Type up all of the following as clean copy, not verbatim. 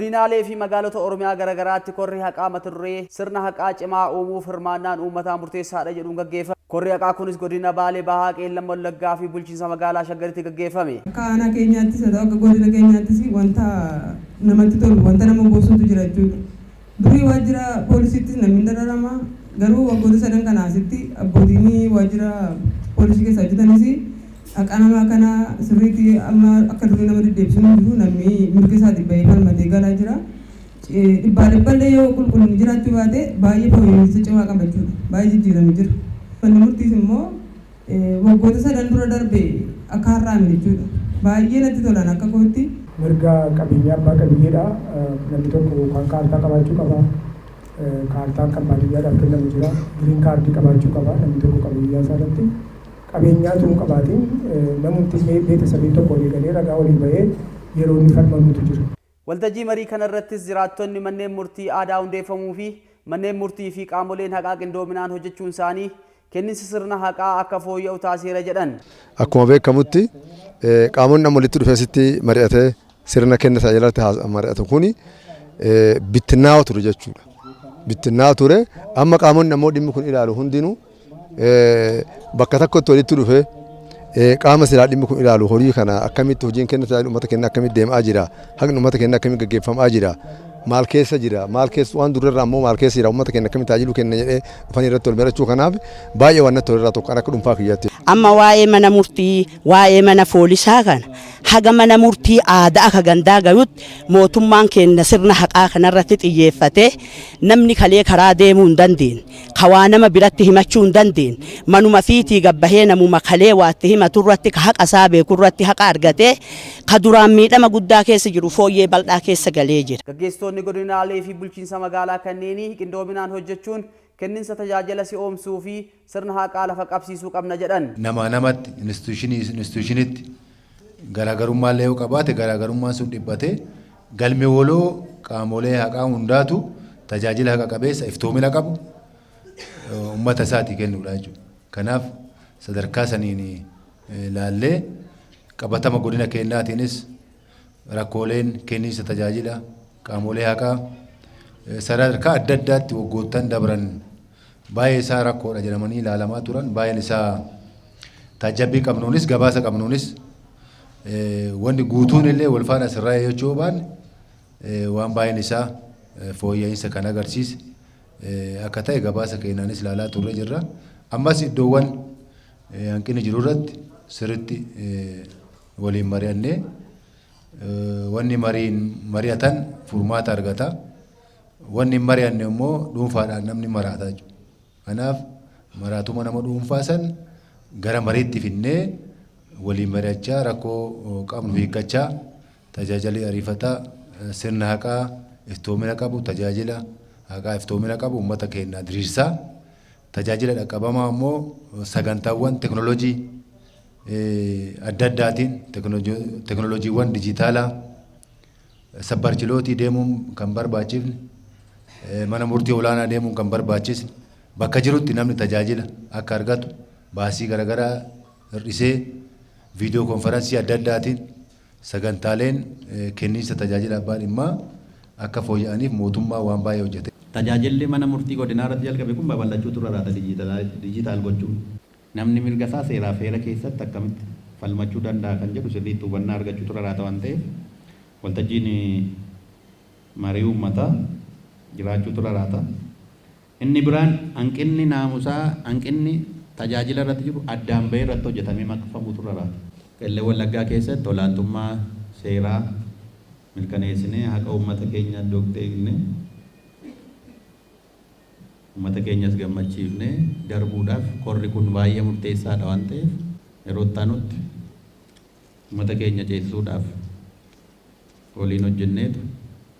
Godinaalee fi magaalota Oromiyaa garagaraatti korri haqaa mata duree sirna haqaa cimaa uumuuf hirmaannaan uummataa murteessaadha jedhuun gaggeeffame. Korri haqaa kunis godina Baalee Bahaa, Qeellam Wallaggaa fi bulchiinsa magaalaa Shaggaritti gaggeeffame. Akka aanaa keenyaattis akka godina keenyaattis wanta namatti tolu, wanta nama boonsutu jira jechuudha. Durii waajjira poolisiittis namni dararama, garuu waggoota sadan kana asitti abbootiin waajjira poolisii keessa hojjetanis akka nama kana sirriitti amma akka durii nama deddeebisuun jiru namni mirga isaatiin bahee falmatee galaa jira. Dhibbaallee yoo qulqullinni jiraachuu baate baay'ee fooyya'insa cimaa qaba jechuudha. Baay'ee jijjiiramee jira. Manni murtiis immoo waggoota sadan dura darbe akka har'aame jechuudha. Baay'ee natti tolan akka kootti. Mirga qabeenyaa abbaa qabiyyeedha. Namni tokko kan kaartaa qabaachuu qaba. Kaartaa kan baadiyyaadhaaf kennamu jira. Giriin kaardii qabaachuu qaba. Namni tokko qabiyyaa isaarratti. Qabeenyaa tun qabaatiin namni beeksisa tokko walii galee ragaa walii bahee yeroo inni falmamutu jira. Waltajjii marii kanarrattis jiraattonni manneen murtii aadaa hundeeffamuu fi manneen murtii fi qaamoleen haqaa qindoominaan hojjechuun isaanii kenniinsi sirna haqaa akka fooyya'u taasiseera jedhan. Akkuma beekamutti qaamonni amma walitti dhufeessitti mari'atee sirna kennisa jalatti mari'atu kuni bittinnaa'aa ture jechuudha. Bittinnaa'aa ture amma qaamonni ammoo dhimmi kun ilaalu hundinuu bakka tokkotti walitti dhufee qaama silaa dhimmi kun ilaalu horii kana akkamitti hojiin kennisa uummata keenya akkamitti deemaa jira, haqni uummata keenya akkamitti gaggeeffamaa jira, maal keessa jira, maal keessa waan durarraa ammoo maal keessa jira, uummata keenya akkamitti tajaajiluu kenna jedhee dhufanii irratti wal barachuu kanaaf baay'ee waan natti tolirraa tokko akka dhuunfaa kiyyaatti. Amma waa'ee mana murtii, waa'ee mana poolisaa kana haga mana murtii aadaa akka gandaa gayutti mootummaan keenya sirna haqaa kanarratti xiyyeeffatee namni kalee karaa deemuu hin dandeenye, kawaa nama biratti himachuu hin dandeenye, manuma fiitii gabbahee namuma kalee waatti himatu irratti ka haqa isaa beeku irratti haqa argatee ka duraan miidhama guddaa keessa jiru fooyyee bal'aa keessa galee jira. Gaggeessitoonni godinaalee fi bulchiinsa magaalaa kanneenii qindoominaan hojjechuun kenniinsa tajaajila si'oomsuu fi sirna haqaa lafa qabsiisuu qabna jedhan. Nama namatti institushinitti garaagarummaa yoo qabaate garaagarummaan sun dhibbatee galme waloo qaamolee haqaa hundaatu tajaajila haqa qabeessa iftoomina qabu uummata isaatii kennuudha jechuudha. Kanaaf sadarkaa saniin laallee qabatama godina keenyaatiinis rakkooleen kenniinsa tajaajila qaamolee haqaa sadarkaa adda addaatti waggoottan dabran baay'ee isaa rakkoodha jedhamanii ilaalamaa turan. Baay'een isaa taajabbii qabnuunis gabaasa qabnuunis wanti guutuun illee wal faana asirraa jechuu baanne waan baay'een isaa fooyya'insa kan agarsiise akka ta'e gabaasa keenyaanis ilaalaa turre jirra. Ammas iddoowwan hanqinni jiru irratti sirriitti waliin mari'annee wanni mari'atan furmaata argata. Wanni mari'anne immoo dhuunfaadhaan namni maraata jechuudha. Kanaaf maraatuma nama dhuunfaa san gara mariitti finnee waliin mari'achaa rakkoo qabnu hiikkachaa tajaajila ariifataa sirna haqaa iftoomina qabu tajaajila haqaa iftoomina qabu uummata keenya diriirsaa tajaajila dhaqqabamaa immoo sagantaawwan teknooloojii adda addaatiin teknooloojiiwwan dijitaalaa sabbarchilootii deemuun kan barbaachifne mana murtii olaanaa deemuun kan barbaachisne bakka jirutti namni tajaajila akka argatu baasii garaagaraa hir'isee viidiyoo konferansii adda addaatiin sagantaaleen kenniinsa tajaajila abbaa dhimmaa akka fooyya'aniif mootummaa waan baay'ee hojjete. Tajaajilli mana murtii godinaa irratti jalqabe kun babal'achuu turarraata dijitaal gochuun namni mirga isaa seeraa feera keessatti akkamitti falmachuu danda'a kan jedhu sirriitti hubannaa argachuu turarraata waan ta'eef waltajjiin marii uummataa jiraachuu turarraata. Inni biraan hanqinni naamusaa hanqinni tajaajila irratti jiru addaan bahee irratti hojjetamee maqfamuu turarraata. Qeellam Wallaggaa keessatti olaantummaa seeraa mirkaneessinee haqa uummata keenya doqxeegne uummata keenyas gammachiifnee darbuudhaaf korri kun baay'ee murteessaadha waan ta'eef yeroo itti uummata keenya ceesisuudhaaf waliin hojjenneetu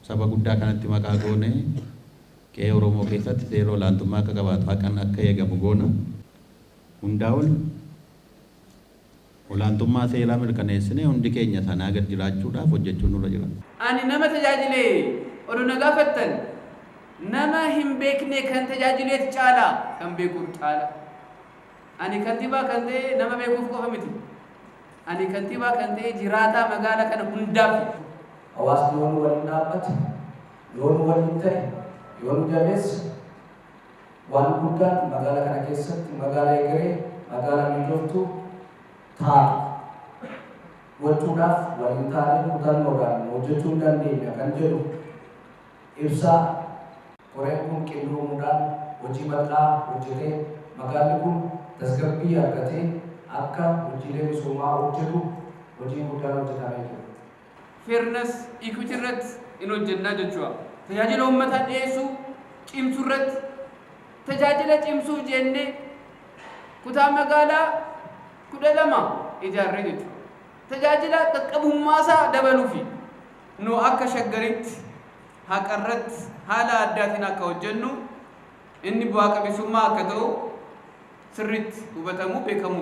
saba guddaa kanatti maqaa goonee qe'ee Oromoo keessatti seera olaantummaa akka qabaatu haqan akka eegamu goona. Hundaa ol olaantummaa seeraa mirkaneessinee hundi keenya sanaa gad jiraachuudhaaf hojjechuun nurra jira. Ani nama tajaajilee oduu na gaafattan nama hin beekne kan tajaajileet caala kan beekuuf caala. Ani kantiibaa kan ta'e nama beekuuf qofa miti. Ani kantiibaa kan ta'e jiraataa magaalaa kana hundaaf hawaasni yoo nu waliin dhaabbate, yoo nu waliin ta'e, yoo nu jabeesse waan guddaan magaalaa kana keessatti magaalaa egeree magaalaa mijooftuu taatu gochuudhaaf waliin taanee kutannoodhaan hojjechuu dandeenya kan jedhu ibsaa koreen kun qindoomuudhaan hojii bal'aa hojjetee magaalli kun tasgabbii argatee akka hojiilee misoomaa hojjetu hojii guddaan hojjetamee jira. Fairness equity irratti in hojjennaa jechuudha. Tajaajila uummataa dhiyeessuu cimsuu irratti tajaajila cimsuu jennee kutaa magaalaa 12 ijaarree jechuudha. Tajaajila qaqqabummaasaa dabaluufi nu akka shaggaritti haqarratti haala addaatiin akka hojjennu inni bu'aa qabeessummaa akka ta'u sirriitti hubatamuu beekamu.